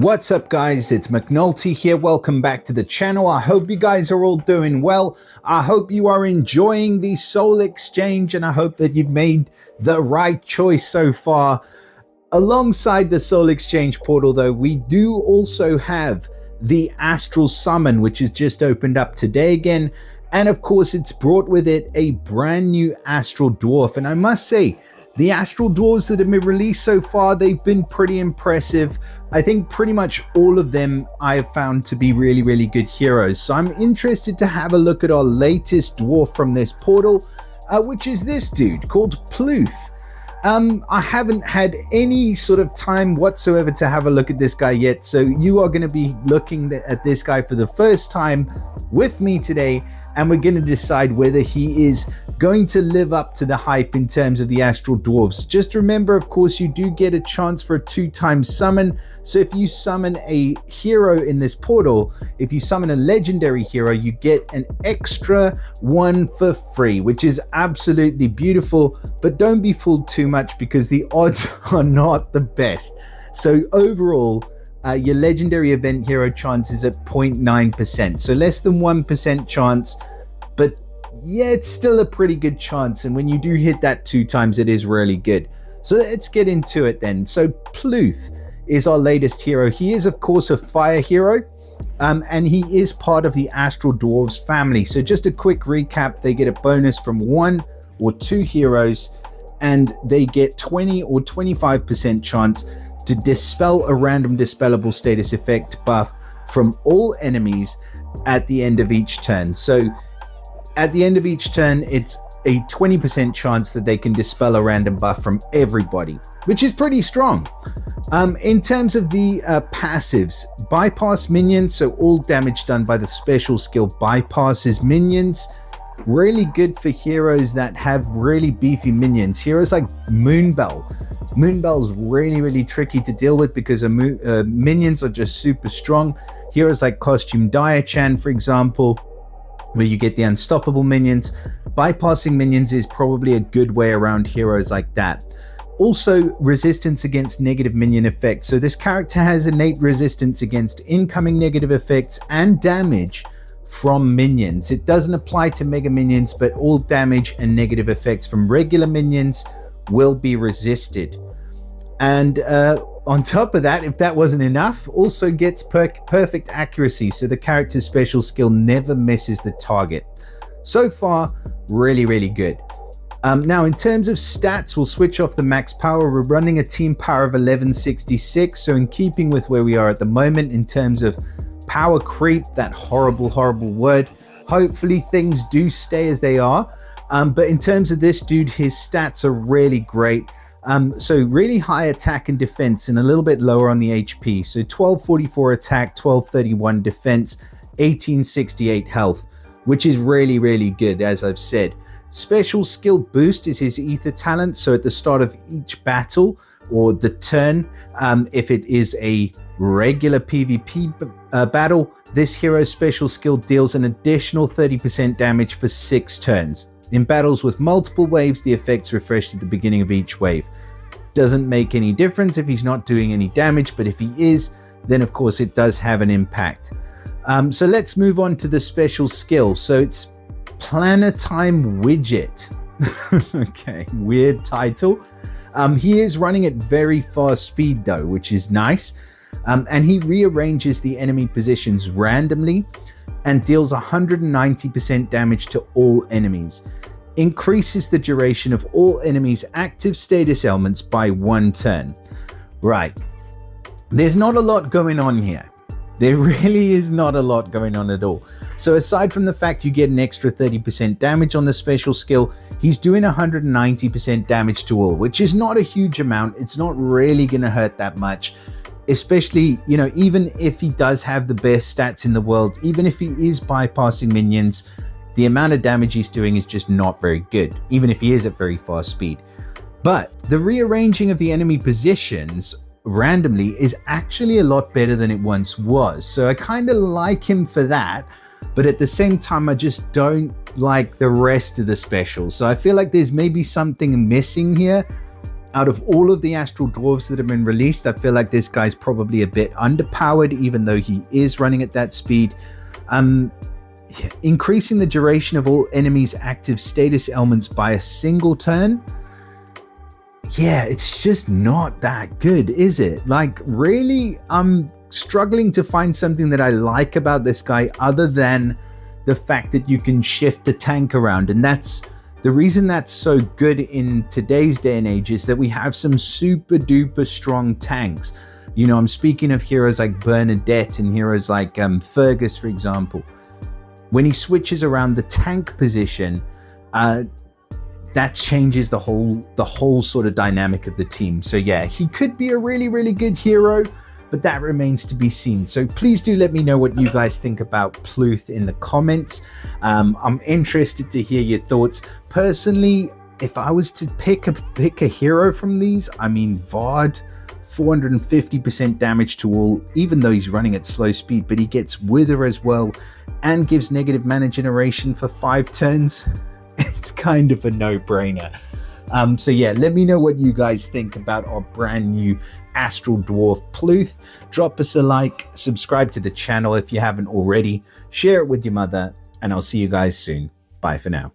What's up guys, it's McNulty here. Welcome back to the channel. I hope you guys are all doing well. I hope you are enjoying the soul exchange and I hope that you've made the right choice so far. Alongside the soul exchange portal though, we do also have the astral summon, which has just opened up today again. And of course it's brought with it a brand new astral dwarf. And I must say, the astral dwarves that have been released so far, they've been pretty impressive. I think pretty much all of them I have found to be really good heroes. So I'm interested to have a look at our latest dwarf from this portal, which is this dude called Pluth. I haven't had any sort of time whatsoever to have a look at this guy yet. So you are going to be looking at this guy for the first time with me today. And we're going to decide whether he is going to live up to the hype in terms of the astral dwarves. Just remember, of course, you do get a chance for a 2-time summon. So if you summon a hero in this portal, if you summon a legendary hero, you get an extra one for free, which is absolutely beautiful. But don't be fooled too much because the odds are not the best. So overall, your legendary event hero chance is at 0.9%, so less than 1% chance, but yeah, it's still a pretty good chance. And when you do hit that 2 times, it is really good. So let's get into it then. So Pluth is our latest hero. He is of course a fire hero, and he is part of the astral dwarves family. So just a quick recap, they get a bonus from 1 or 2 heroes, and they get 20 or 25% chance to dispel a random dispellable status effect buff from all enemies at the end of each turn. So at the end of each turn, it's a 20% chance that they can dispel a random buff from everybody, which is pretty strong. In terms of the passives, bypass minions, so all damage done by the special skill bypasses minions. Really good for heroes that have really beefy minions. Heroes like Moonbell. Moonbell's really tricky to deal with because minions are just super strong. Heroes like Costume Diachan, for example, where you get the unstoppable minions. Bypassing minions is probably a good way around heroes like that. Also, resistance against negative minion effects. So this character has innate resistance against incoming negative effects and damage from minions. It doesn't apply to mega minions, but all damage and negative effects from regular minions will be resisted. And on top of that, if that wasn't enough, also gets perfect accuracy, so the character's special skill never misses the target. So far, really good. Now in terms of stats, we'll switch off the max power. We're running a team power of 1166, so in keeping with where we are at the moment in terms of power creep, that horrible word, hopefully things do stay as they are. But in terms of this dude, his stats are really great. So really high attack and defense and a little bit lower on the HP. So 1244 attack, 1231 defense, 1868 health, which is really good, as I've said. Special skill boost is his ether talent. So at the start of each battle or the turn, if it is a regular PvP battle, this hero's special skill deals an additional 30% damage for 6 turns. In battles with multiple waves, the effect's refreshed at the beginning of each wave. Doesn't make any difference if he's not doing any damage, but if he is, then of course it does have an impact. So let's move on to the special skill. So it's Planetime Widget. Okay, weird title. He is running at very fast speed though, which is nice. And he rearranges the enemy positions randomly and deals 190% damage to all enemies. Increases the duration of all enemies' active status elements by 1 turn. Right. There's not a lot going on here. There really is not a lot going on at all. So aside from the fact you get an extra 30% damage on the special skill, he's doing 190% damage to all, which is not a huge amount. It's not really going to hurt that much. Especially, you know, even if he does have the best stats in the world, even if he is bypassing minions, the amount of damage he's doing is just not very good, even if he is at very fast speed. But the rearranging of the enemy positions randomly is actually a lot better than it once was. So I kind of like him for that, but at the same time, I just don't like the rest of the special. So I feel like there's maybe something missing here. Out of all of the astral dwarves that have been released, I feel like this guy's probably a bit underpowered, even though he is running at that speed. Increasing the duration of all enemies' active status elements by a single turn. Yeah, it's just not that good, is it? Like, really, I'm struggling to find something that I like about this guy other than the fact that you can shift the tank around. And that's the reason that's so good in today's day and age, is that we have some super duper strong tanks. You know, I'm speaking of heroes like Bernadette and heroes like Fergus, for example. When he switches around the tank position, that changes the whole sort of dynamic of the team. So yeah, he could be a really, really good hero, but that remains to be seen. So please do let me know what you guys think about Pluth in the comments. I'm interested to hear your thoughts. Personally, if I was to pick a hero from these, I mean, Vard, 450% damage to all, even though he's running at slow speed, but he gets Wither as well and gives negative mana generation for 5 turns. It's kind of a no-brainer. So yeah, let me know what you guys think about our brand new Astral Dwarf Pluth. Drop us a like, subscribe to the channel if you haven't already, share it with your mother, and I'll see you guys soon. Bye for now.